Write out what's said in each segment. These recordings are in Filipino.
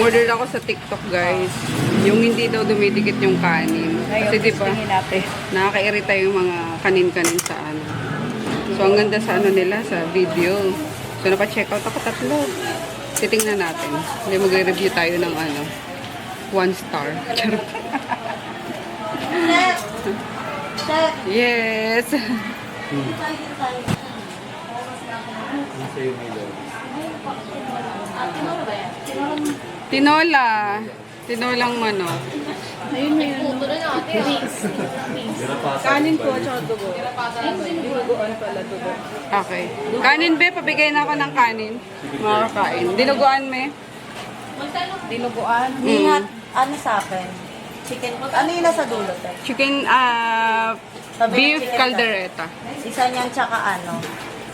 Umorder ako sa TikTok, guys. Yung hindi daw dumidikit yung kanin. Kasi di ba, nakakairita yung mga kanin-kanin sa ano. So, ang ganda sa ano nila, sa video. So, napa-check out ako tatlo. Titingnan natin. Hindi magre-review tayo ng ano, 1 star. Charot. Yes! Tinola. Tinolang manok. Ayun na yun. Kanin po at saka dugo. Dinuguan pala dugo. Okay. Kanin, be. Pabigay na ako ng kanin. Makakain. Dinuguan, me. Dinuguan. Nihat, ano sa akin? Chicken. Ano yun nasa dulo? Chicken, beef chicken caldereta. Isa niyan tsaka ano?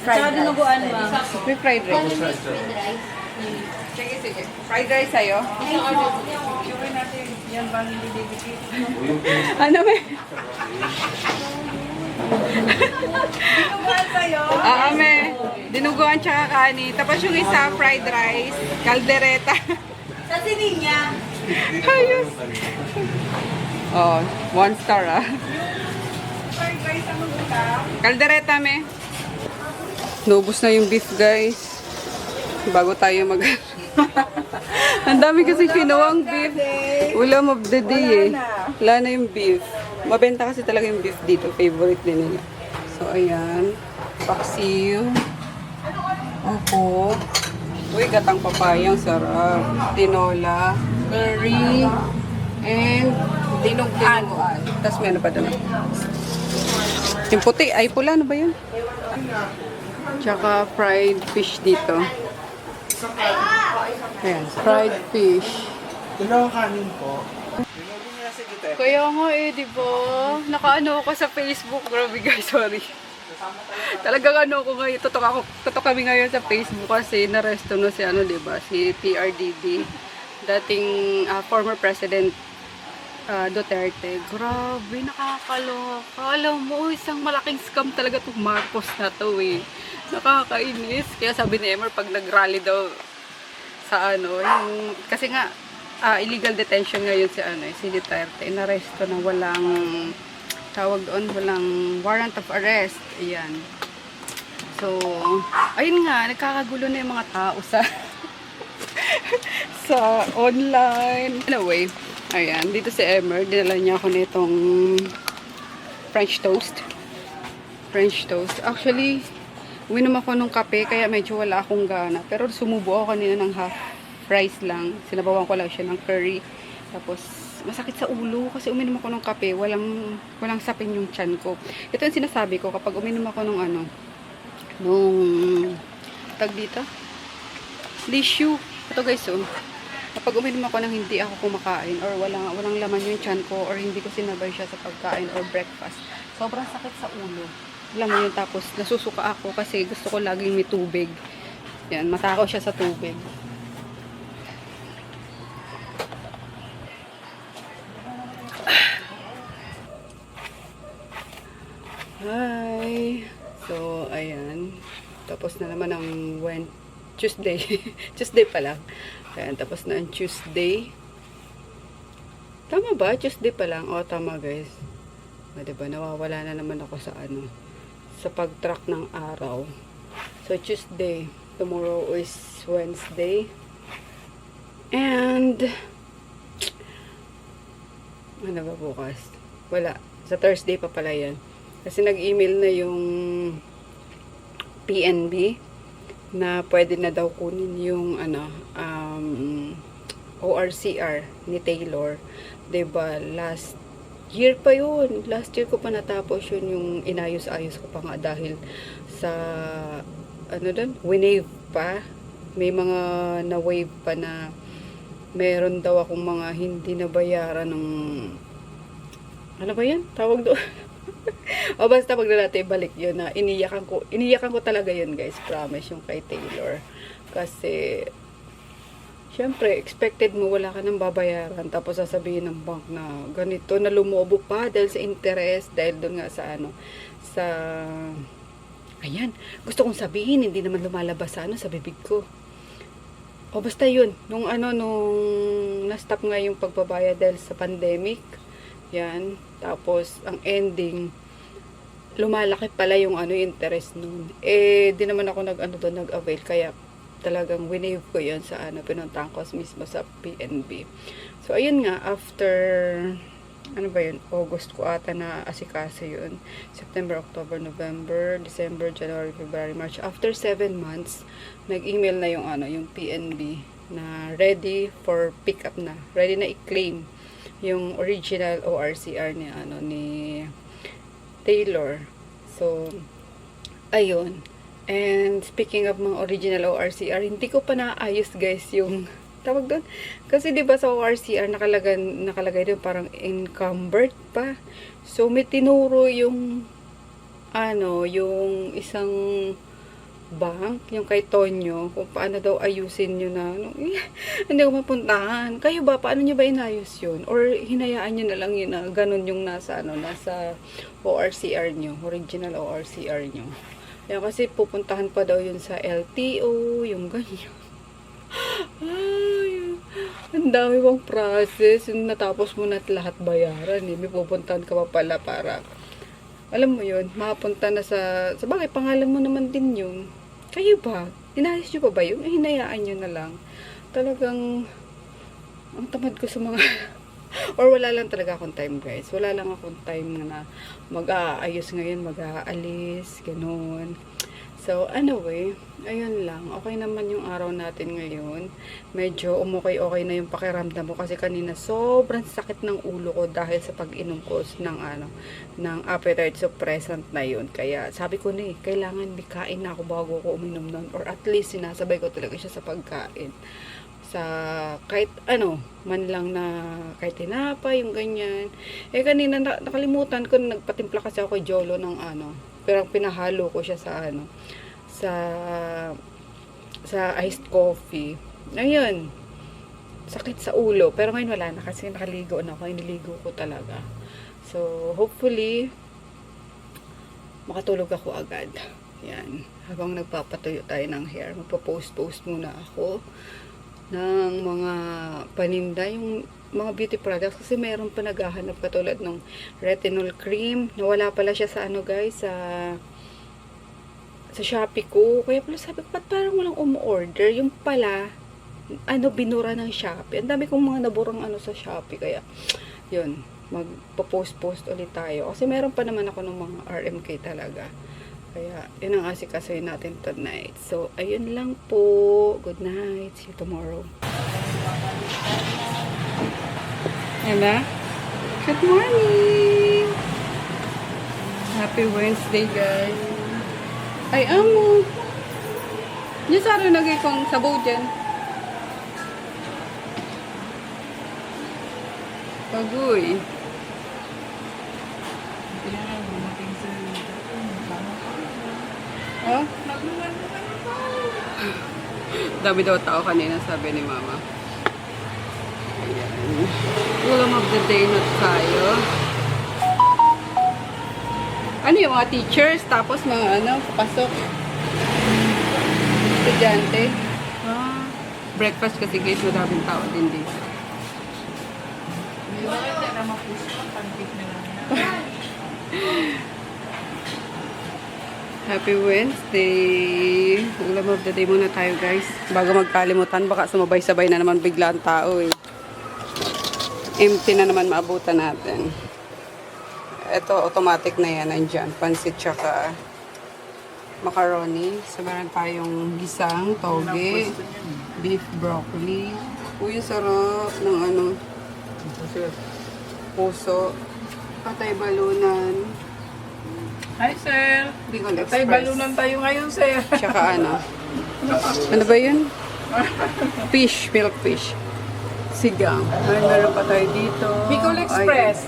Fried rice. Dinuguan ma. May fried rice. Sige, sige. Fried rice sa'yo? Ano, me? Dinuguan sa'yo? Me. Dinuguan tsaka kanin. Tapos yung isa, fried rice, caldereta. Sa sinin niya. Ayos. Oh, 1 star Fried rice ang magulang. Caldereta, me. Nubos na yung beef, guys. Bago tayo mag... Ang dami kasi kinuwang beef. Ulam of the day, eh. Wala na yung beef. Mabenta kasi talaga yung beef dito. Favorite din nila. So, ayan. Paksiw. Upo. Uy, gatang papayang sarap. Tinola. Curry. And dinuguan. Tapos may ano pa doon. Yung puti. Ay, pula. Ano ba yun? Tsaka fried fish dito. Ayan, fried fish. Dalawang kanin po. Kaya nga eh, di ba? Nakaano ako sa Facebook. Grabe guys, sorry. Talagang ano ko ngayon, tutok kami ngayon sa Facebook kasi naresto na si ano, di ba? Si PRDD. Dating former President Duterte. Grabe, nakakaloka. Alam mo, isang malaking scam talaga itong Marcos na to eh. Nakakainis. Kaya sabi ni Emer, pag nag-rally daw sa ano, yung, kasi nga, illegal detention ngayon si ano, si Duterte. Inaresto na walang, tawag doon, walang warrant of arrest. Ayan. So, ayun nga, nagkakagulo na yung mga tao sa, sa online. Anyway, ayan, dito si Emer, dinala niya ako nitong French toast. French toast. Actually, uminom ako ng kape, kaya medyo wala akong gana. Pero sumubo ako kanina ng half rice lang. Sinabawan ko lang siya ng curry. Tapos, masakit sa ulo kasi uminom ako ng kape. Walang sapin yung tiyan ko. Ito yung sinasabi ko kapag uminom ako ng ano, nung tag dito. Lissue. Ito guys, oh. Kapag uminom ako ng hindi ako kumakain or walang laman yung tiyan ko or hindi ko sinabay siya sa pagkain or breakfast, sobrang sakit sa ulo. Alam mo yun, tapos nasusuka ako kasi gusto ko laging may tubig. Yan, matakaw siya sa tubig. Hi! So, ayan. Tapos na naman ang Tuesday. Tuesday pa lang. Ayan, tapos na ang Tuesday. Tama ba? Tuesday pa lang. O, tama guys. Diba, nawawala na naman ako sa ano, sa pag-track ng araw. So, Tuesday. Tomorrow is Wednesday. And, ano ba bukas? Wala. Sa Thursday pa pala yan. Kasi nag-email na yung PNB na pwede na daw kunin yung ano, ORCR ni Taylor. Diba, last year pa yun. Last year ko pa natapos yun, yung inayos-ayos ko pa nga dahil sa ano doon, winave pa. May mga na-wave pa na meron daw akong mga hindi nabayaran ng ano ba yan? Tawag doon. O basta pag na natin ibalik yun na iniyakan ko talaga yun guys, promise, yung kay Taylor. Kasi syempre, expected mo wala ka nang babayaran tapos sasabihin ng bank na ganito na lumobo pa dahil sa interest, dahil doon nga sa ano, sa ayan, gusto kong sabihin, hindi naman lumalabas sa ano, sa bibig ko. O basta yun, nung na-stop nga yung pagbabayad dahil sa pandemic, yan, tapos ang ending, lumalaki pala yung interest nun. Eh, di naman ako nag-avail, kaya talagang winave ko yun sa pinuntahan ko mismo sa PNB. So, ayun nga, after, August ko ata na asikaso yun. September, October, November, December, January, February, March. After 7 months, nag-email na yung PNB na ready for pickup na. Ready na i-claim yung original ORCR ni Taylor. So, ayun. And speaking of mga original ORCR, hindi ko pa naayos guys yung tawag doon. Kasi 'di ba sa ORCR nakalagay doon parang encumbered pa. So may tinuro yung yung isang bank, yung kay Tonyo, kung paano daw ayusin nyo na hindi ko mapuntahan. Kayo ba, paano nyo ba inayos yun? Or hinayaan nyo na lang yun na ganun yung nasa ORCR nyo, original ORCR nyo. Kaya kasi pupuntahan pa daw yun sa LTO, yung ganyan. Ay, ang dami bang process. Yung natapos mo na lahat bayaran. May pupuntahan ka pa pala para, alam mo yun, mapunta na sa bagay, pangalan mo naman din yun. Kayo ba? Inayos nyo pa ba yun? Hinayaan nyo na lang. Talagang, ang tamad ko sa mga, or wala lang talaga akong time guys. Wala lang akong time na mag-aayos ngayon, mag-aalis, ganun. So, anyway, ayun lang. Okay naman yung araw natin ngayon. Medyo umukay-okay na yung pakiramdam mo kasi kanina sobrang sakit ng ulo ko dahil sa pag-inom ko ng appetite suppressant na yun. Kaya sabi ko kailangan kain na ako bago ko uminom nun. Or at least sinasabay ko talaga siya sa pagkain. Sa kahit man lang na kahit tinapay, yung ganyan. Eh kanina nakalimutan ko, nagpatimpla kasi ako kay Jolo ng pero pinahalo ko siya sa iced coffee. Ayun. Sakit sa ulo. Pero ngayon wala na kasi nakaligo na ako. Iniligo ko talaga. So, hopefully, makatulog ako agad. Yan. Habang nagpapatuyo tayo ng hair, magpo-post muna ako ng mga paninda, yung mga beauty products kasi meron pa naghahanap katulad ng retinol cream. Nawala pala siya sa guys, sa Shopee ko. Kaya pala sabi ko, ba't parang walang umu-order? Yung pala, binura ng Shopee. Ang dami kong mga naburang sa Shopee. Kaya, yun, magpo-post ulit tayo. Kasi meron pa naman ako ng mga RMK talaga. Kaya, yun ang asikasuhin natin tonight. So, ayun lang po. Good night. See you tomorrow. Ella? Good morning! Happy Wednesday, guys! Ay, amo! Yung saro nagay kong sabaw dyan. Pagoy. Oh? Dami daw tao kanina, sabi ni Mama. Ayan. Ulam of the day na tayo. Ano yung mga teachers, tapos mga papasok. Estudyante. Breakfast kasi guys, madaming tao din dito. Happy Wednesday! Ulam of the day muna tayo guys. Bago magkalimutan, baka sumabay-sabay na naman bigla ang tao eh. Empty na naman maabutan natin. Ito, automatic na yan. Nandyan. Pansit tsaka macaroni. So, meron tayong gisang, toge, beef broccoli. Uy, sarap ng puso. Patay balunan. Hi, sir. Bicol Patay Express. balunan tayo ngayon, sir. Tsaka ano ba yun? Fish, milk fish. Sigang. Ay, meron pa tayo dito. Bicol Express.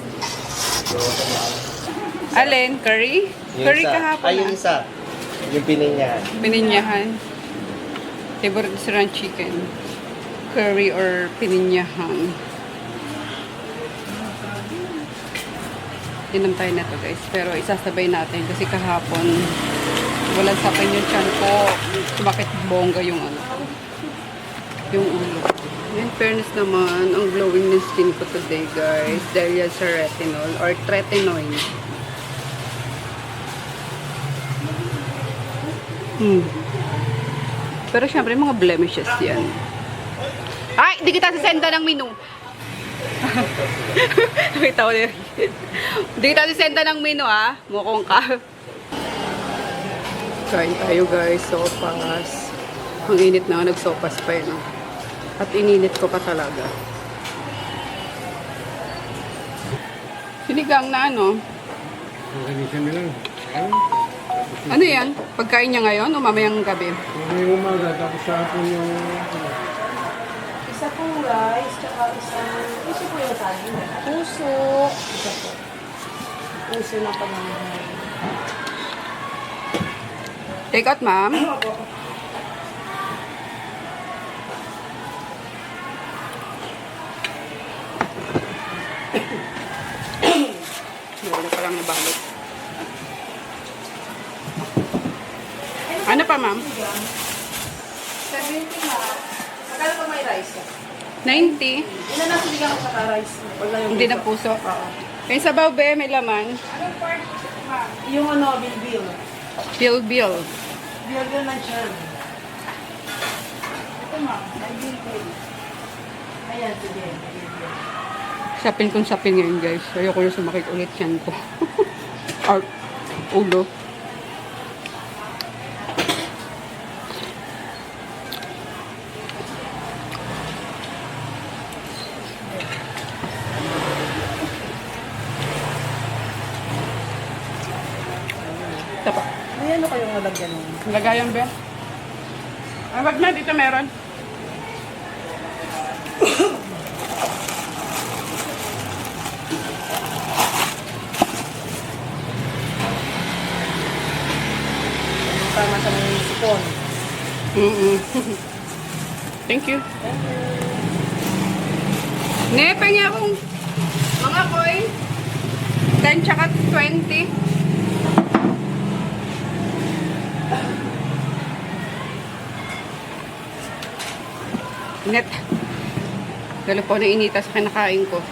Alin? Curry? Curry kahapon yung isa. Yung pininyahan. Pininyahan. Favorite restaurant chicken. Curry or pininyahan. Inom tayo na to guys. Pero isasabay natin kasi kahapon walang sakin yung tiyan ko. Bakit bongga yung yung ulo. In fairness naman, ang glowing ng skin ko today, guys. Dahil yan sa retinol or tretinoin. Pero syempre, mga blemishes yan. Ay! Hindi kita sasenda ng menu. Nakita ko din. Hindi kita sasenda ng menu, ha? Mukong ka. Kain tayo, guys. Sopas. Ang init na, nagsopas pa yun. At ininit ko pa talaga. Sinigang na ano? Ano yan? Pagkain niya ngayon o mamayang gabi? May umaga, tapos sa hapon yung... Isa pong rice, tsaka puso po yung saging. Puso. Isa po. Puso na pamamahay. Take out, ma'am. Wala pa lang nabalot. Ano pa, ma'am? 70 na. Akala ko may rice. 90. Ilan na siligang sa rice? Wala yung Hindi na puso. Yung sabaw, be, may laman. Yung ano, bilbil. Bill. Bilbil ng churn. Ito ma, may bilbil. Ayan, sige. Sapin kong sapin ngayon, guys. Ayoko na sumakit ulit yan ko. Or, ulo. Tapa. May ano kayong nalagyan mo? Lagayan, be. Ay, wag na. Dito meron. Tama sa mga sipon. Thank you. Nepeng akong mga coin. 10 tsaka 20. Net. Dalo po na inita sa kinakain ko.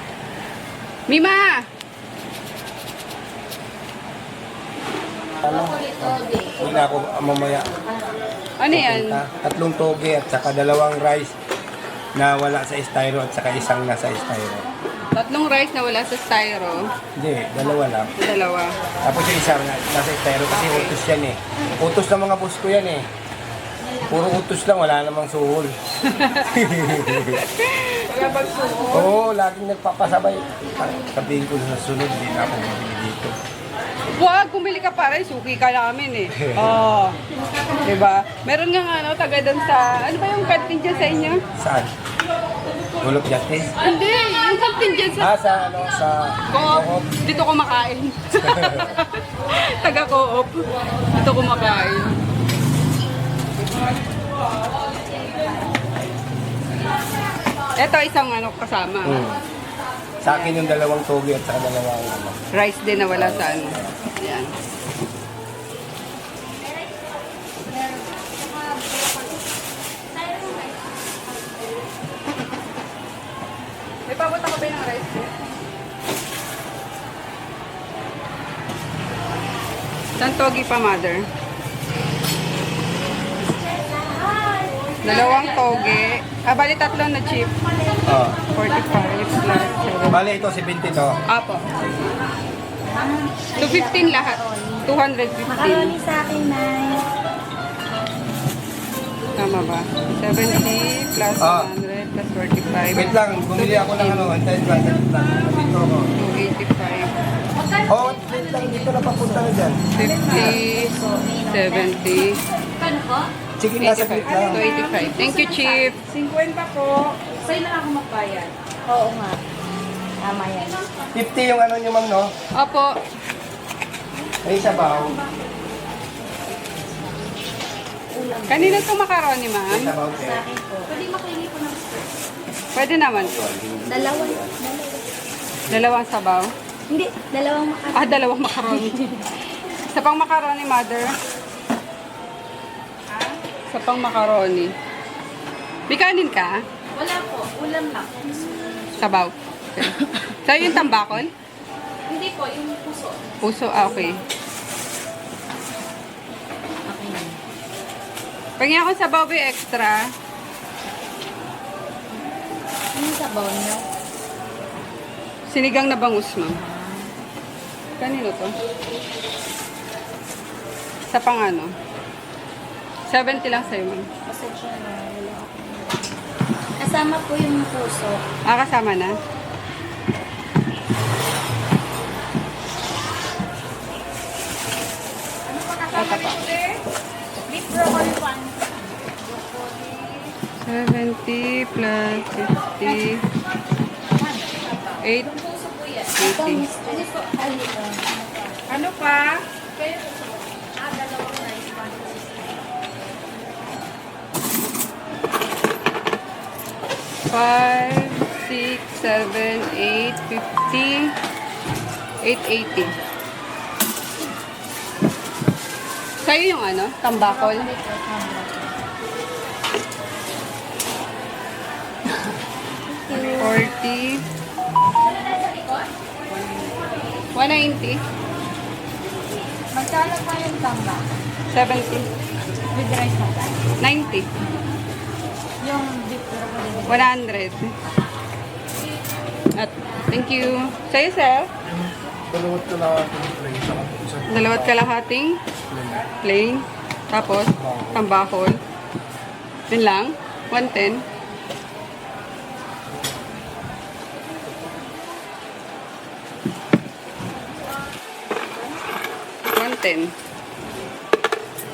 Mima! Ano? Hindi na ako mamaya. Ano yan? Tatlong toge at saka dalawang rice na wala sa styro at saka isang nasa styro. Tatlong rice na wala sa styro. Hindi, dalawa lang. Dalawa. Tapos yung isa nasa styro kasi utos yan eh. Utos ng mga boss ko yan eh. Puro utos lang, wala namang suhol. Wala bang suho? Oo, laging nagpapasabay. Sabihin ko sa sunod, hindi na ako bumili dito. Wag, bumili ka para, suki ka namin eh. Oo. Diba? Meron nga ano, taga doon sa, ano ba yung canteen dyan sa inyo? Saan? Gulog Justice? Hindi, yung canteen dyan sa Sa ano, sa Co-op. Dito kumakain. Taga Co-op. Dito kumakain. Ito isang ano kasama. Sa akin yung dalawang toge at saka dalawang ano. Rice din na wala sa ano. Ayan. May papunta ka ba ng rice? Isang togi pa, mother. Dalawang toge. Bali tatlo na chip. Oh. 45 plus 7. Bale, ito si 20 to. Apo. 215 lahat. 215. Macaroni sa akin, Nay. Tama ba? 70 plus Ah. 100 plus 45. Wait lang, bumili ako ng ano, antayin lang, dito ako. 285. Oh, wait lang, dito na papunta na dyan. 50, 70, Sige, nasa 85. glit lang. 285. Thank you, Chief. 50 po. Sa'yo na ako magbayad. Oo nga. Tama yan. 50 yung ano nyo, ma'am, no? Opo. May sabaw. Kanina itong macaroni, May ma'am. sabaw, te. Sa akin po. Pwede makinig po ng Pwede naman po. Dalawa. Dalawang sabaw. Hindi, dalawang macaroni. Dalawang macaroni. Sa pang macaroni, mother. Sa pang macaroni. May kanin ka? Wala po. Ulam lang. Sabaw. Okay. Sa'yo yung tambakol? Hindi po, yung puso. Puso, okay. Okay na. Pagyan ako sabaw ba extra? Ano yung sabaw niyo? Sinigang na bangus, ma'am. Kanino to? Sa pang ano? 70 lang sa'yo, ma'am. Pasensya na. Wala ako. Kasama po yung puso. Ah, kasama na? Ito pa. Beef broccoli one. 70 plus 50. 8. Puso po yan. 80. Ano po? Ano pa? Dalawang rice. 5, 6, 7, 8, 50, 880. Sa'yo yung ano? Tambakol? 40, 190, Magkano pa yung tamba? 70, With rice na tayo. 90, Yung beef broccoli. 100. At, thank you. Sa'yo, sir? Dalawat ka lang ating play. Isang Dalawat kalahating plain. Tapos, tambakol. Yun lang. 110.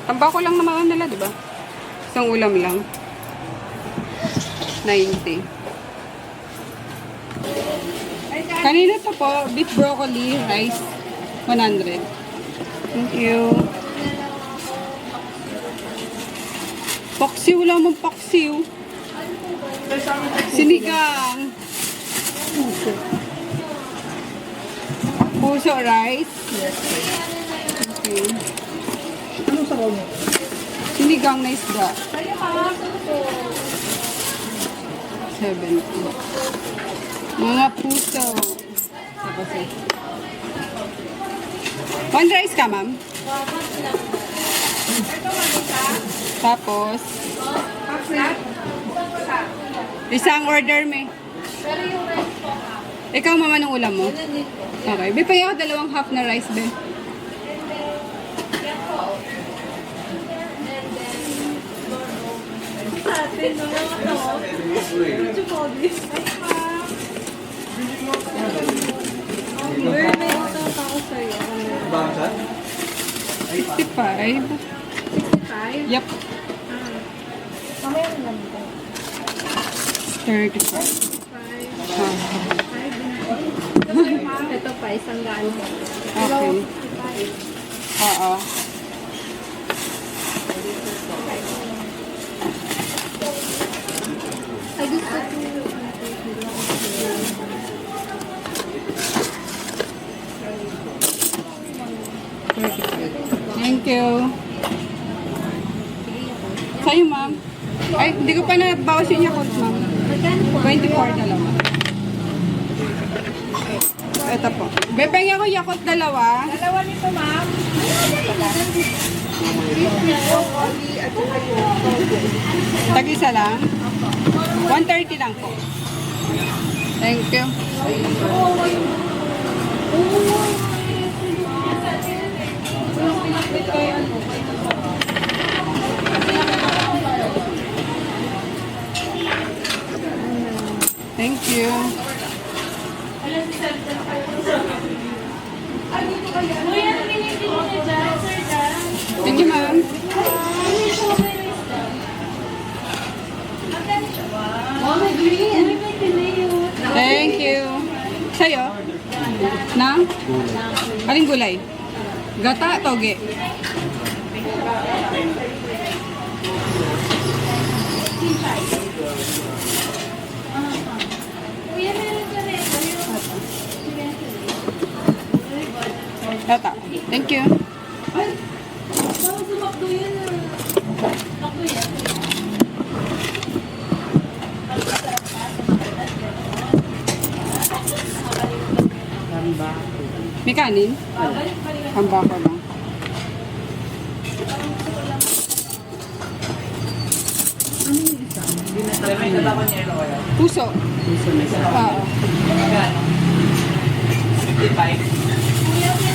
Tambakol lang naman nila, di ba? Isang ulam lang. 90. Kanina to po, beef broccoli, rice, 100. Thank you. Paksiw lang mong paksiw. Sinigang. Puso rice. Okay. Anong sabaw niyo? Sinigang na isda. 70. Mga puso. Tapos eh. One rice ka, ma'am? Tapos, isang order me. Pero yung rice po, Ikaw, mama, ng ulam mo? Okay. Bipay ako dalawang half na rice, be. may utang pa ako sa'yo. 65. 65? Yep. Mamaya mo lang ito. 35. Ito pa, isang gaan. Okay. Oo. Ay, gusto ko. Thank you. Sa'yo, ma'am. Ay, hindi ko pa nabawas yung Yakult, ma'am. Magkano po? 24 dalawa. Ito po. Bebeng ako Yakult dalawa. Dalawa nito, ma'am. Tag-isa lang. 130 lang po. Thank you. Thank you. Thank you, ma'am. Thank you. Sa'yo? Nang? Aling gulay? Gata, toge. Gata. Thank you. May kanin? Pambako lang. Puso. Puso na isa. Oo. Magkano? 55.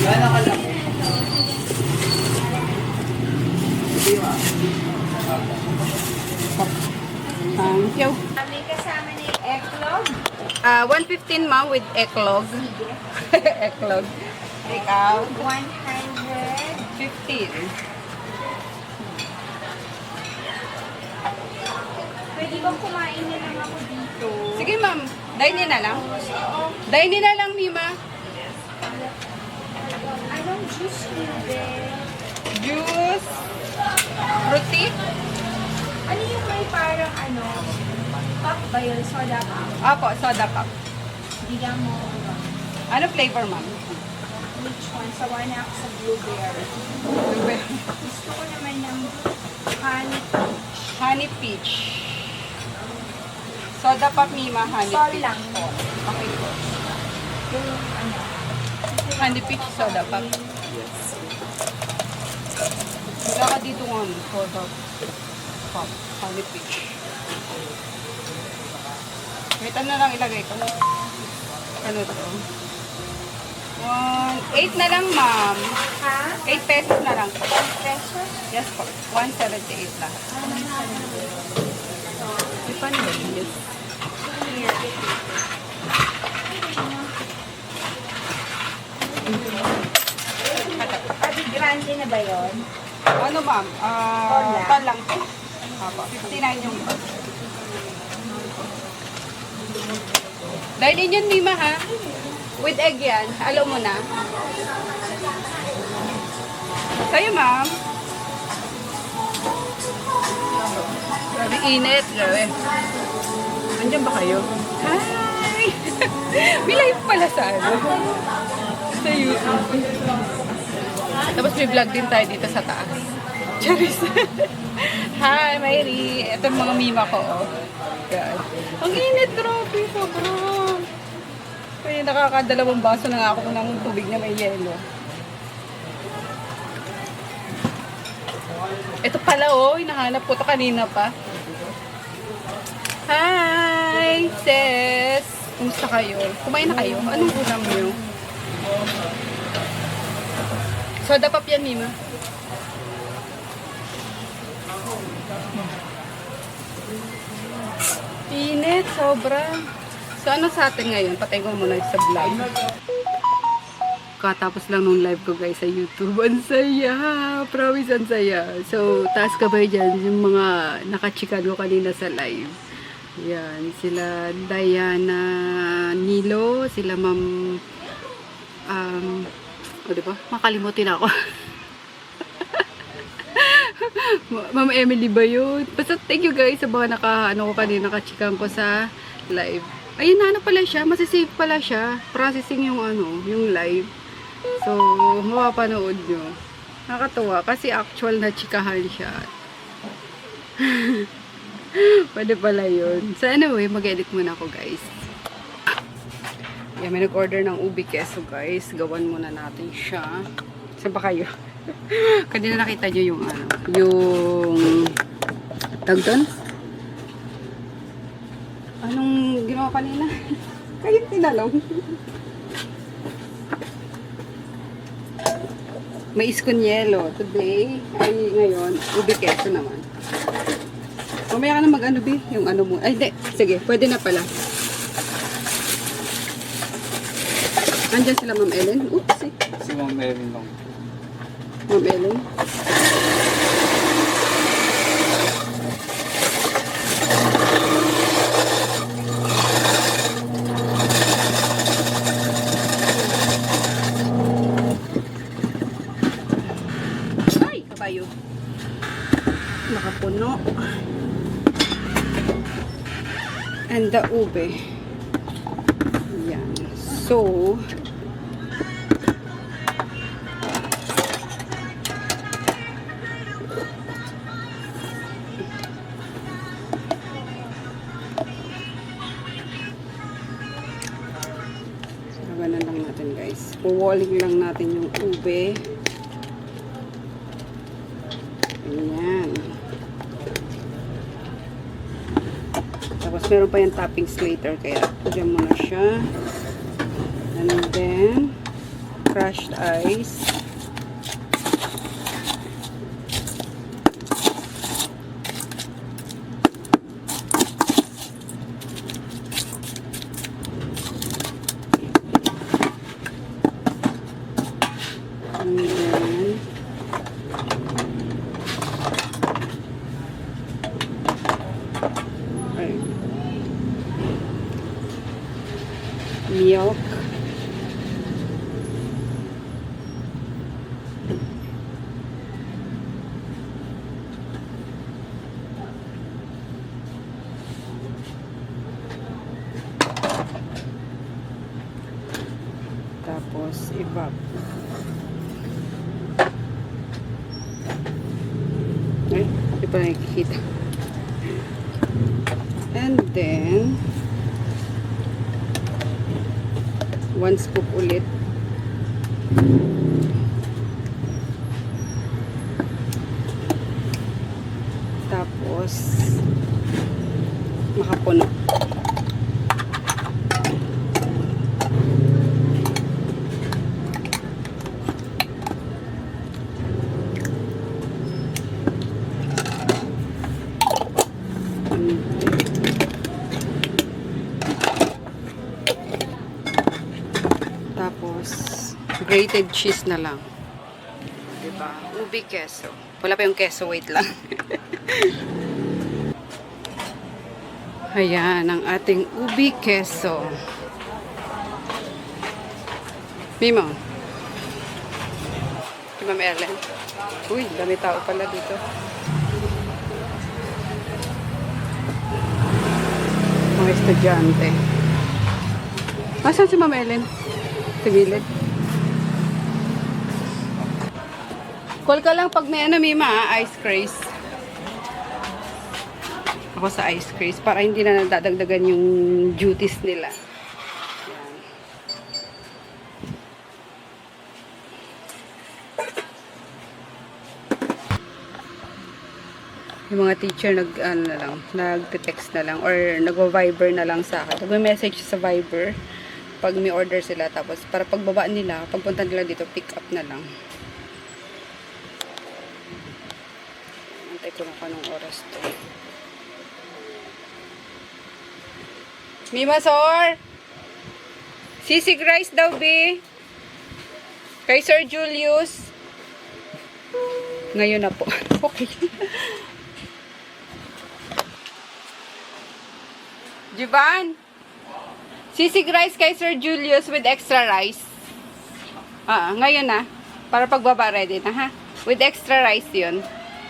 Gano'n kalaki? Thank you. May kasama na yung eggnog. 115 ma'am with eklog. Eklog. Ikaw? 100. 15. Pwede bang kumain na lang ako dito? Sige ma'am, dine-in na lang. Dine-in na lang, Mima. Anong juice nila? Juice. Fruity. Ano yung may parang pop ba yun? Soda pop? Apo, soda pop. Bigyan mo. Ano flavor ma'am? Which one? Sawa na ako sa blueberry. Gusto ko naman ng honey. Honey peach. Soda pop, Mima. Honey Sol peach. lang po. Okay po. Yung Honey peach, soda pop. Wala ka dito ng soda pop. Honey peach. Wait, ano na lang ilagay ko? Ano to? 8 na lang, ma'am. Ha? 8 pesos na lang po. Pesos? Yes po. 178 lang. Di pa nila. Yes. Abi grande na ba yun? Ano, ma'am? Tol lang. Tol lang po. Apo. 59 yung tol. Dahil din yun, Mima, ha? With egg yan. Alam mo na. Sa'yo, ma'am. Grabe, init. Grabe. Andiyan ba kayo? Hi! May live pala sa sa YouTube. Tapos may vlog din tayo dito sa taas. Charis. Hi, Mayri. Ito yung mga mima ko, oh. God. Ang init, grabe. Sobrang. Kaya nakakadalawang baso na nga ako ng tubig na may yelo. Ito pala, oh. Hinahanap ko to kanina pa. Hi, sis. Kumusta kayo? Kumain na kayo? Anong ulam niyo? Soda pop yan, Mima. Init, sobra. So, ano sa atin ngayon? Patay ko muna sa vlog. Katapos lang nung live ko guys sa YouTube. Ang saya! Promise, ang saya. So, taas ka ba dyan? Yung mga nakachikan ko kanina sa live. Yan. Sila Diana Nilo. Sila Ma'am diba? Makalimutin ako. Ma'am Emily ba yun? Basta thank you guys sa mga ko kanina, nakachikan ko sa live. Ayun na, ano pala siya? Masisave pala siya. Processing yung yung live. So, mapapanood nyo. Nakakatuwa kasi actual na chikahan siya. Pwede pala yun. So anyway, mag-edit muna ako guys. Yan, may nag-order ng ubi keso guys. Gawan muna natin siya. Saan ba kayo? Kanina nakita nyo yung yung tawag doon? Anong ginawa kanina? Kayong tinanong. May iskonyelo. Today, ay ngayon, ubi keso naman. Mamaya ka na mag-ano, B? Yung ano mo. Ay, hindi. Sige, pwede na pala. Nandyan sila, Ma'am Ellen. Oops, eh. Si Ma'am Erin lang. Ma'am Ellen. Ay, kabayo. Nakapuno. And the ube. Yan. So, ganun lang natin. natin guys. Puwalling lang natin yung ube. Ayan. Tapos meron pa yung toppings later kaya dyan muna siya. And then crushed ice. And then milk. Tapos evap. Ay, hindi pa nakikita. And then 1 scoop ulit. Tapos makapuno. Tapos grated cheese na lang. Diba? Ubi queso. Wala pa yung queso, wait lang. Ayan, ang ating ubi queso. Mimo. Si Ma'am Ellen. Uy, dami tao pala dito. Mga estudyante. Asan si Ma'am Ellen? Sa gilid. Call ka lang pag may ano, Mima, ice craze. Ako sa ice craze para hindi na nadadagdagan yung duties nila. Yan. Yung mga teacher nagte-text na lang or nagvo-Viber na lang sa akin. Nagme-message sa Viber pag may order sila, tapos para pagbaba nila, pagpunta nila dito, pick up na lang. Antay ko na anong oras to. Mima Sor! Sisig rice daw, B. Kay Sir Julius. Ngayon na po. Okay. Juban! Sisig rice kay Sir Julius with extra rice. Ngayon na. Para pagbaba ready na, ha? With extra rice yun.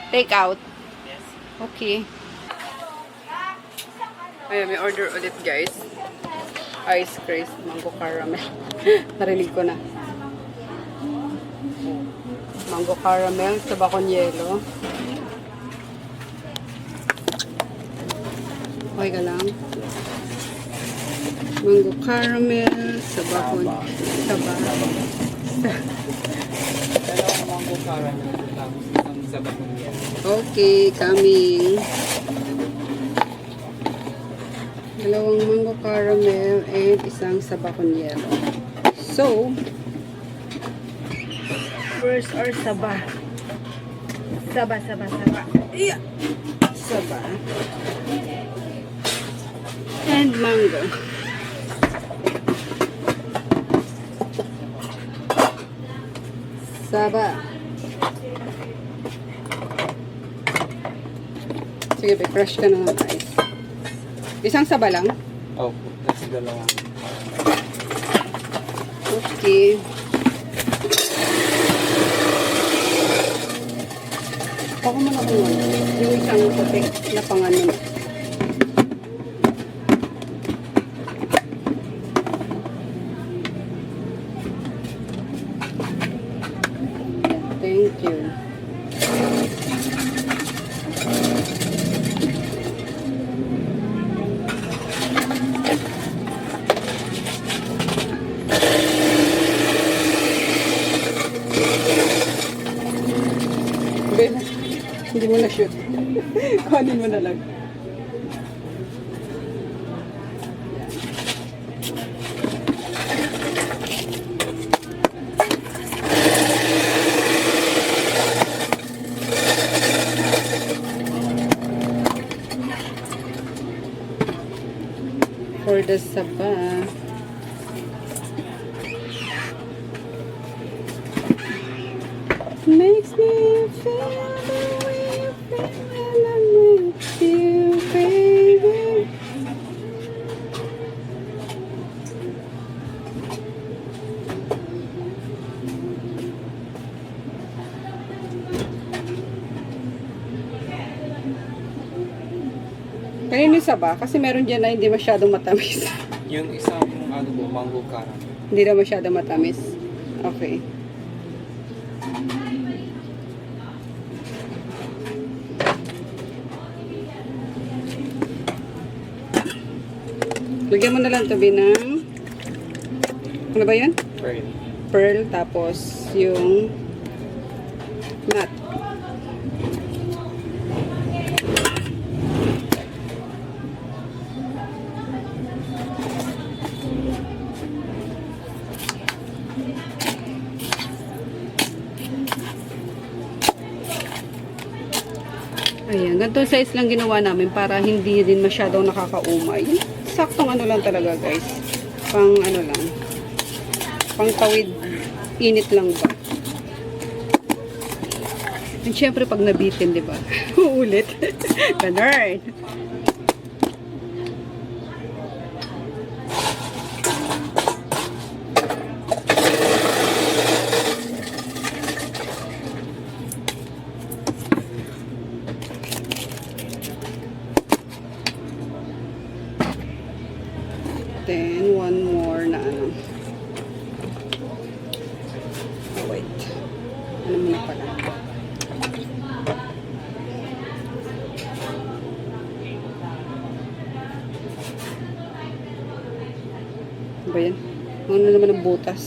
Take out. Yes. Okay. Ayan, may order ulit, guys. Ice cream, mango caramel. Narinig ko na. Mango caramel sa bakon yelo. Okay ka lang. Mango caramel sa bakon. Dalawang mango caramel lang sa bakon yan. Okay, coming. Dalawang mango caramel and isang sabakon yelo. So, first or saba. Saba. Yeah. Saba. And mango. Saba. Sige, crush ka na ng ice. Isang saba lang? Opo, nasa dalawa. Okay. Ako mo na kung ano. Yung isang tubig na pangalan. Thank you. Hindi mo na shoot. Kunin mo na lang. For the saba. Makes me feel the way you feel when I'm with you, baby. Kanino yung saba? Kasi meron dyan na hindi masyadong matamis. Yung isang ano po, mango caramel. Hindi na masyadong matamis. Okay. Lagyan mo na lang tabi ng ano ba yan? Pearl. Pearl, tapos yung nut. Ayan, ganitong size lang ginawa namin para hindi din masyadong nakakaumay. Saktong ano lang talaga guys. Pang ano lang. Pang tawid init lang ba. And syempre pag nabitin, di ba? Uulit. Ganun. Then, one more na ano. Oh, wait. Ano muna pala? Ano ba yan? Ano naman ang butas?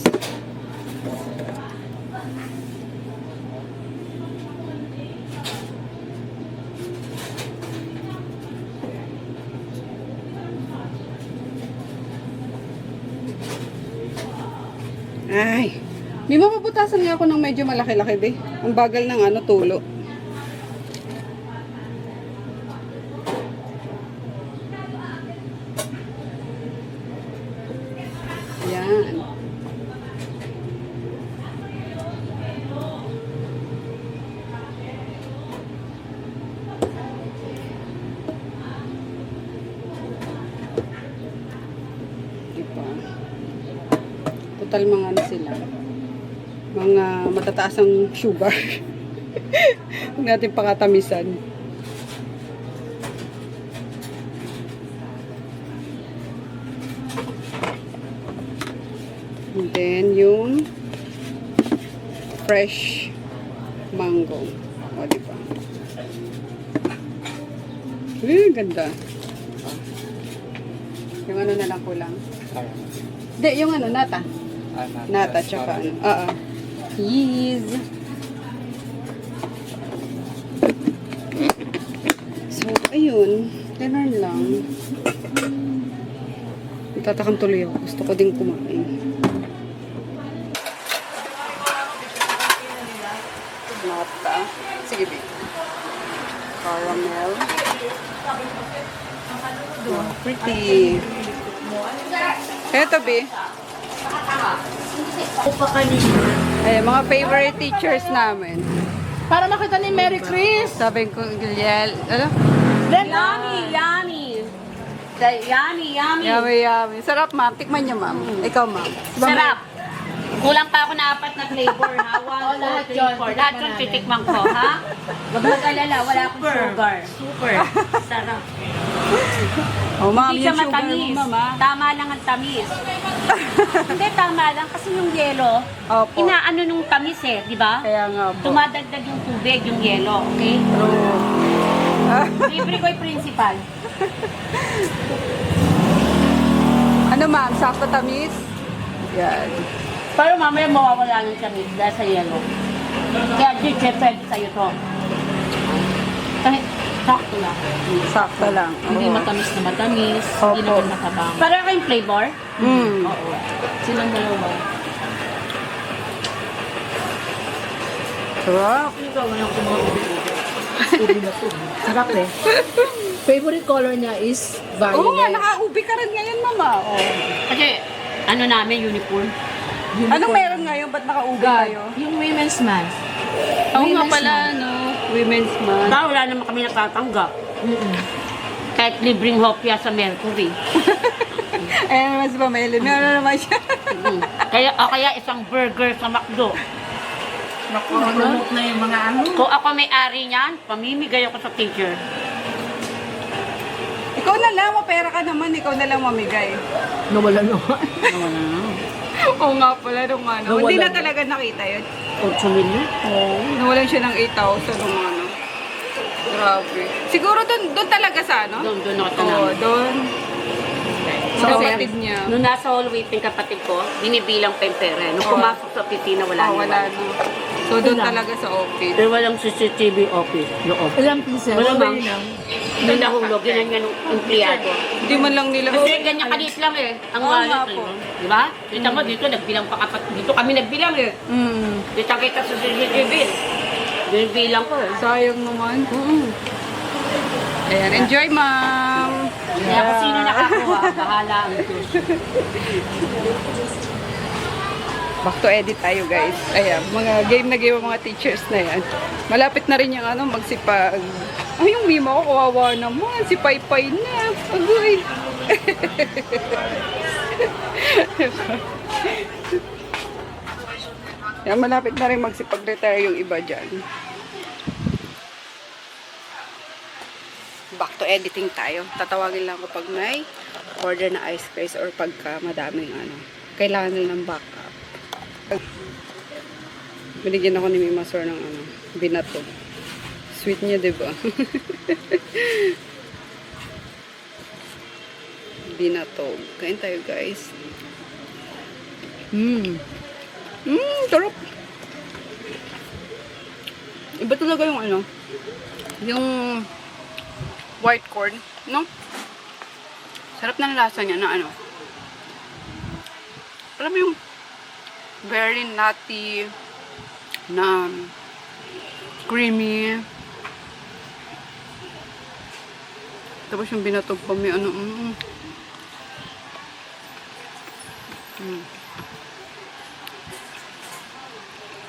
Ay, may mapaputasan nga ako ng medyo malaki-laki, be. Ang bagal ng ano, tulo. Yan. Diba? Total mga ano sila. Mga matataas ang sugar. Huwag natin pakatamisan. And then yung fresh mango. O, diba? Ganda. Yung ano na lang kulang. Caramel. Hindi, yung ano, nata. Nata, Yes, tsaka ano. caramel. Cheese. So, ayun. Ganun lang. Tatakam tuloy ako. Gusto ko din kumain. Nata. Sige, babe. Caramel. Oh, pretty. Eto, babe. Ay, mga favorite teachers namin. Para makita ni Mary Chris. Sabi ko, Giliel, ano? Yummy, yummy. Yummy, yummy. Yummy, yummy. Sarap, ma'am. Tikman niyo, ma'am. Ikaw, ma'am. Sarap. Kulang pa ako na 4 na flavor, ha? 1, 2, 3, 4. Lahat yung titikman ko, ha? Huwag mag-alala, wala akong sugar. Super. Sarap. Oh, ma'am, Hindi siya yung sugar matamis. mo, ma'am. Tama lang ang tamis. Hindi, tama lang. Kasi yung yelo, Opo. inaano nung tamis eh, di ba? Kaya nga po. Tumadagdag yung tubig, yung yelo, okay? True. Libre ko yung principal. Ano, ma'am? Sakto tamis? Yan. Pero mamaya mawawala ng tamis dahil sa yelo. Kaya, Gigi, pwede sa'yo to. Kahit sakto lang. Sakto lang. Hindi Oo. matamis na matamis. Hindi Opo. naman matabang. Para kayong flavor? Mm. Oo. Silang dalawa. Sarap. Ikaw, walang kumakabi. Sarap eh. Favorite color niya is violet. Oo nga, naka-ubi ka rin ngayon, mama. Oh. Kasi, ano namin, uniform. Anong meron ngayon? Ba't naka-ubi kayo? Yung women's month. Oo nga Women's pala, no? Women's Month. Ba, wala naman kami natatanggap. Kahit libreng hopya sa Mercury. Eh, mas pamilya. Meron naman siya. Kaya isang burger sa McDo. Nakunot na yung mga ano. Kung ako may-ari niyan, pamimigay ako sa teacher. Ikaw na lang, mapera ka naman. Ikaw na lang mamigay. Nawala na. Oo nga pala, nung ano. Nawala Hindi na na. talaga nakita yun. 8 million. Oo. Nawalan siya ng 8,000 nung ano. Grabe. Siguro doon talaga sa ano? Doon ako Oo, namin. doon. Sa kapatid niya. Nung nasa hallway yung kapatid ko, binibilang pa yung pera. Nung pumasok sa opisina, wala Ah, wala naman. na. So, doon talaga sa office. Pero walang CCTV office. Loob. Ilang piso? Wala Wala bang- lang. Hindi nahulog, ginanyan ng empleyado. Hindi man lang nila. Kasi ganyan kalit lang eh. Ang Oo wallet nga eh. po. Di ba? Kita mo dito, nagbilang pa kapat. Dito kami nagbilang eh. Kita sa CCTV. Binibilang ko eh. Sayang naman. Ayan, enjoy, ma'am. Kaya kung sino nakakuha, bahala ang Diyos. Back to edit tayo, guys. Ayan, mga game na game ang mga teachers na yan. Malapit na rin yung ano, magsipag. Ay, yung mima ko, kawawa naman. Si Paypay na. Agoy. Yan, malapit na rin magsipag-retire yung iba dyan. Back to editing tayo. Tatawagin lang kapag may order na ice cream or pagka madaming ano. Kailangan nila ng backup. Binigyan ako ni Mima Sor ng ano, binato. Sweet niya, diba? Binatog. Kain tayo, guys. Sarap. Iba talaga yung ano, yung white corn, no? Sarap na lasa niya na ano. Alam mo yung very nutty na creamy. Tapos yung binatog pa may ano.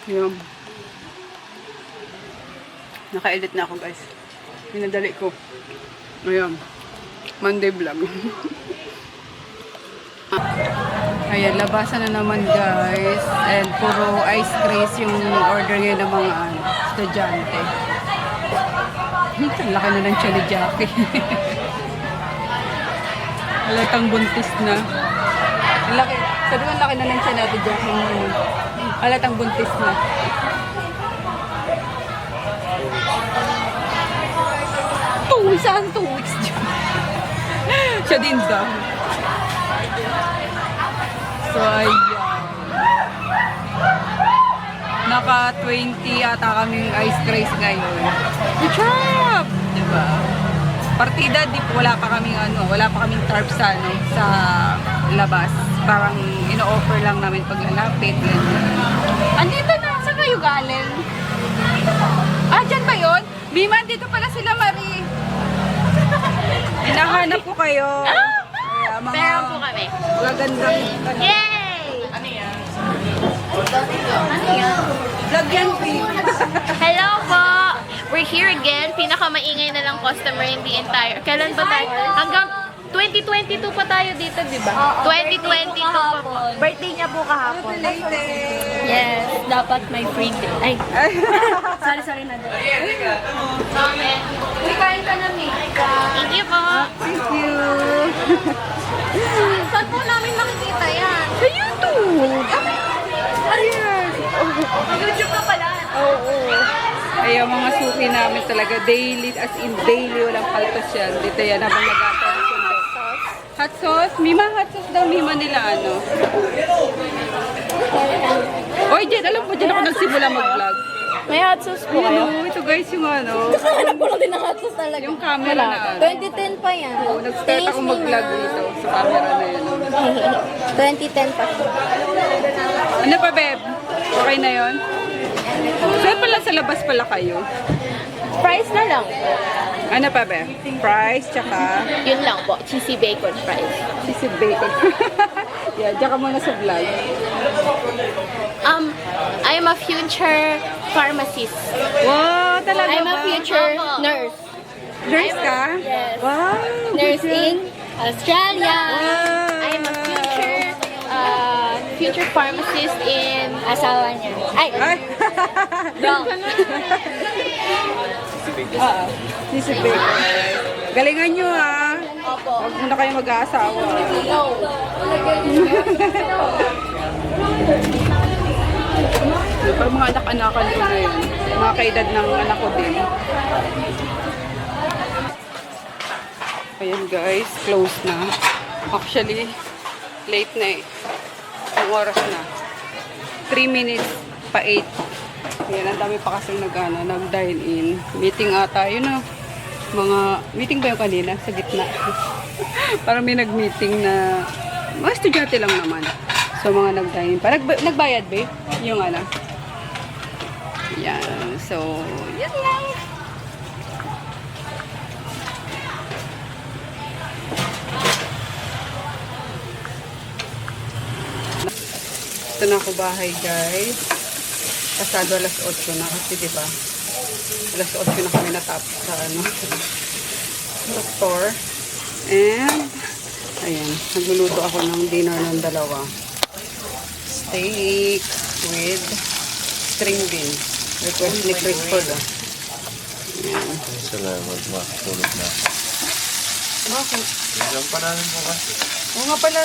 Yum. Naka-edit na ako, guys. Pinadali ko. Ayan. Monday vlog. Ayan, labasan na naman, guys. And puro ice cream yung order ngayon ng mga estudyante. Ang laki na ng chili Jackie. Halatang buntis na. Ang laki. Sabi ko, ang laki na ng chili natin Jackie ngayon. Halatang buntis na. Saan 2 weeks dyan? Siya din daw. So, ayan. Naka 20 ata kaming ice cream ngayon. Good job! Diba? Partida, wala pa kaming tarp sa, ano, sa labas. Parang ino-offer lang namin paglalapit. Andito na! Saan kayo galing? Ah, dyan ba yun? Mima, dito pala sila, Marie. Hinahanap ko kayo. Kaya, mga Meron po kami. magagandang Yay! vlog yan, Pete. Hello po! We're here again. Pinakamaingay na lang customer in the entire... Kailan ba tayo? Hanggang 2022 pa tayo dito, di ba? 2022 pa po. Birthday niya po kahapon. Yes, dapat may free day. Ay, sorry na doon. Kain ka na, Mika. Thank you po. Thank you. Saan po namin makikita yan? Sa YouTube. Ayan. YouTube ka pala. Oo. Ay, ang mga suki namin talaga daily, as in daily, walang kaltos yan. Dito yan, habang nag-aantay na sila. Hot sauce? Mima, hot sauce daw, Mima nila, ano? Oy, Jen, alam mo, dyan ako nagsimula mag-vlog. May hot sauce po kayo? Ano, ito guys yung ano, Hanap ko lang din ng hot sauce talaga. yung camera na ano. 2010 pa yan. Oh, nag-start ako mag-vlog dito sa camera na yun. 2010 pa. Ano pa, Beb? Okay na yon? Saan pala sa labas pala kayo? Price na lang. Ano pa, Beb? Fries, tsaka Yun lang po. Cheesy bacon fries. sisig bacon. Yeah, diyan ka muna sa vlog. I'm a future pharmacist. Wow, talaga I'm ba? a future nurse. Nurse ka? Yes. Wow. Nurse in Australia. Wow. I'm a future pharmacist in asawa niya. Ay, Ay. wrong. Oo. Sisig bacon. Galingan nyo ha. Opo. Huwag muna kayo mag-aasawa. No. Parang mga anak-anakan ko na yun. Mga kaedad ng anak ko din. Ayan guys, close na. Actually, late na eh. Ang oras na. 3 minutes pa 8. Ayan, ang dami pa kasi nag-dine in. Meeting ata, yun na. Meeting ba yung kanina? Sa gitna. Parang may nag-meeting na, mga estudyante lang naman. So, mga nag-dine in. Nagbayad ba? Yung ano. Yan. So, yan lang. Ito na ako bahay, guys. Pasado alas 8 na kasi, diba? Alas 8 na kami natapos sa ano, sa store. And, ayan, nagluluto ako ng dinner ng dalawa. Steak with string beans. Request ni Chris Ford, ah. Ayan. Salamat, makatulog na. Bakit? Tignan pa namin bukas. Oo nga pala,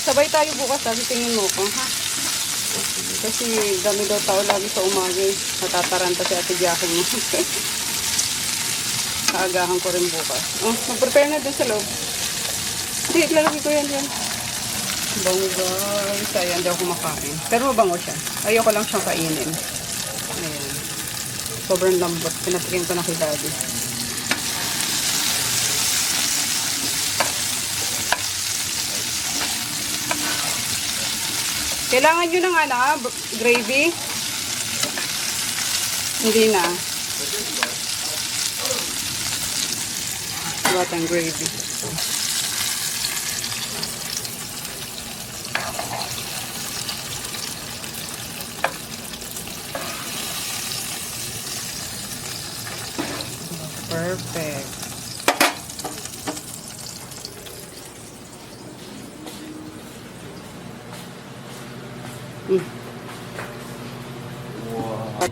sabay tayo bukas, ha? Tingin mo ko, ha? Kasi dami daw tao lagi sa umaga, eh. Natataranta si Ate Jackie mo. Kaagahan ko rin bukas. Oh, mag-prepare na dun sa loob. Hindi, lalagay ko yan dyan. Bango guys. Ayan, hindi ako kumakain. Pero mabango siya. Ayoko lang siyang kainin. Ayan. Sobrang lambot. Pinatrikin ko na kay Daddy. Kailangan nyo ng ano, gravy? Hindi na. What ang gravy? Perfect.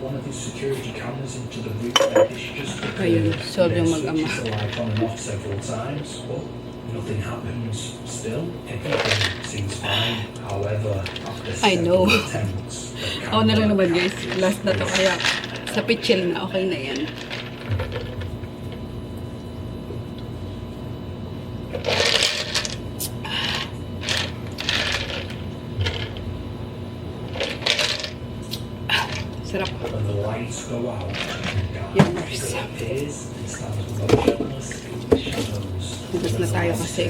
One of his security cameras into the route that is just Ayun, solve yung mag-ama. switches the light on and off several times, but nothing happens. Still, everything seems fine. However, after I know. several attempts, the Ako na lang camera naman guys. Last na to kaya sa pitchel na okay na yan. Sarap. when the lights go out, Yung the nurse. figure appears and stands motionless in the shadows. Hugas na tayo kasi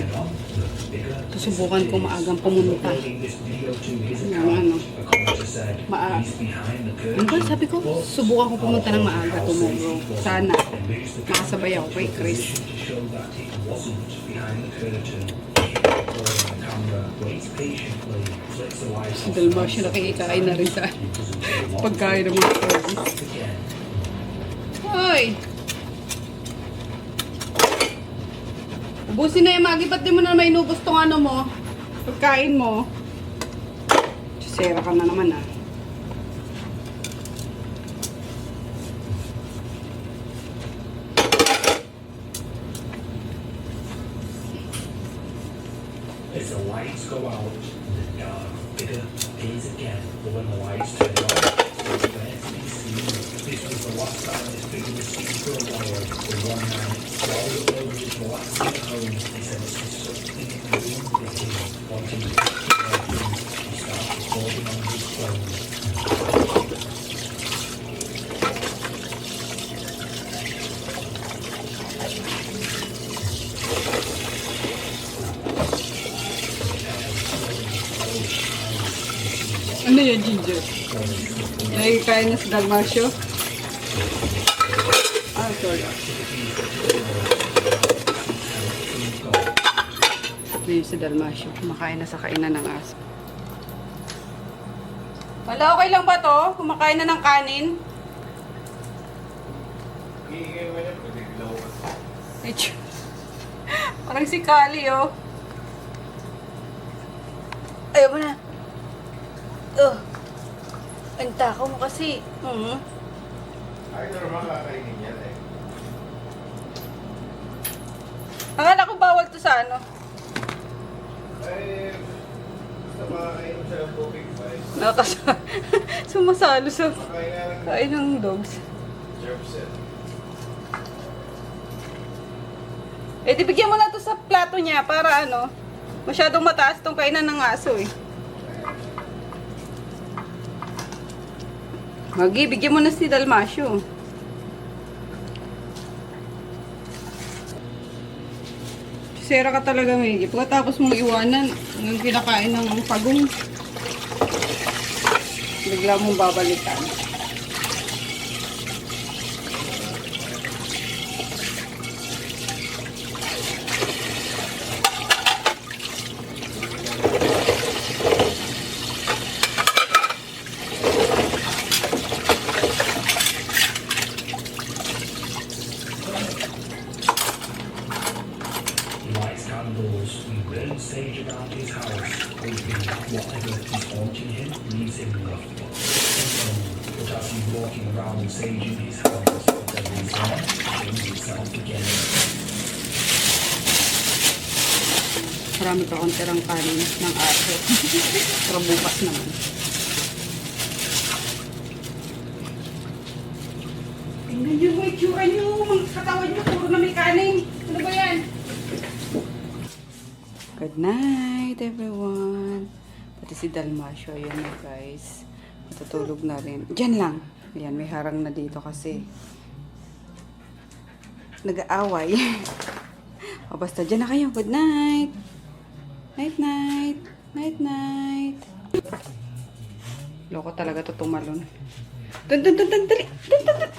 Bigger susubukan ko maagang pumunta. Uploading this video to his Ng account, ano. a commenter said, Maa- he's behind the Ano curtain. ba sabi ko? Subukan ko pumunta ng maaga tomorrow. Sana. Makasabay ako kay Chris. To show that it wasn't behind the curtain. Recording the camera, waits patiently, flicks the lights off, Dahil ba siya nakikikain na rin sa pagkain ng mga service. again. Hoy! Ubusin na yung Magi. Ba't di mo na may inubos tong ano mo? Pagkain mo. Sera ka na naman, ah. As the lights go out, the dark figure appears again, but when the lights turn on, it's there to be seen. This was the last time this figure was seen for a while, but one night, while the road was relaxing at home, he sensed something in the room with him, wanting to pick it up, he started falling on his clothes. yung ginger. Nakikain na si Dalmasyo. Ah, sorry. Ayun si Dalmasyo. Kumakain na sa kainan ng aso. Wala, okay lang ba to? Kumakain na ng kanin? Parang si Kali, oh. Ayaw mo na. Ang takaw mo kasi. Ay, normal kakainin yan eh. Akala ko bawal to sa ano. Ay, basta makakain mo siya ng tubig pa eh. Sumasalo sa Makain nga ng kain ng dogs. germs eh. Eh, di bigyan mo na to sa plato niya para ano, masyadong mataas tong kainan ng aso eh. Magi, bigyan mo na si Dalmasyo. Sera ka talaga, Migi. Pagkatapos mong iwanan, yung kinakain ng pagong, bigla mong babalikan. He lights candles and burns sage around his house, hoping whatever is haunting him leaves him nothing. But as he's walking around with sage in his house, whatever is there brings itself again. Marami ka konterang kanin ng aso. Pero bukas naman. Tingnan nyo mo itsura nyo. Mga katawan nyo, puro na may kanin. Ano ba yan? Good night, everyone. Pati si Dalmasyo, ayan na guys. Matutulog na rin. Diyan lang. Ayan, may harang na dito kasi nag-aaway. O basta dyan na kayo. Good night. Night, night. Night, night. Loko talaga to tumalon. Dun, dun, dun, dun, dali. Dun, dun, dun.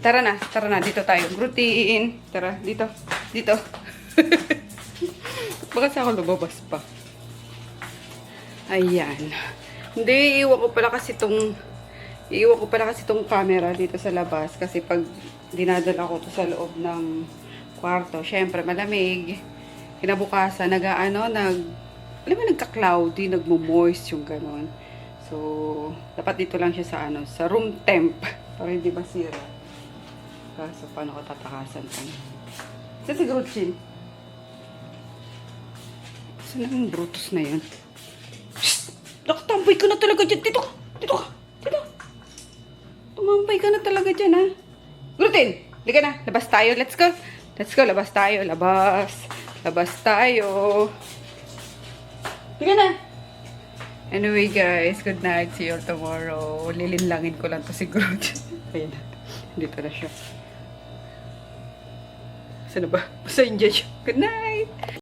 Tara na. Dito tayo. Routine. Tara, dito. Dito. Baka sa ako lumabas pa. Ayan. Hindi, iiwan ko pala kasi tong camera dito sa labas. Kasi pag dinadala ko to sa loob ng kwarto, syempre malamig. Kinabukasan, alam mo, nagka-cloudy, nagmo-moist yung ganon. So, dapat dito lang siya sa sa room temp. Para hindi masira. Kaso, paano ko tatakasan pa? Sa si Grutchin. Saan ang Brutus na yun? Shhh! Nakatambay ka na talaga dyan. Dito ka. Tumambay ka na talaga dyan, ha? Grutin! Liga na. Labas tayo. Let's go. Labas tayo. Labas tayo. Liga na. Anyway, guys. Good night. See you all tomorrow. Lilinlangin ko lang to si Grutin. Ayan na. Dito na siya. Saan na ba? Basta yun dyan siya. Good night!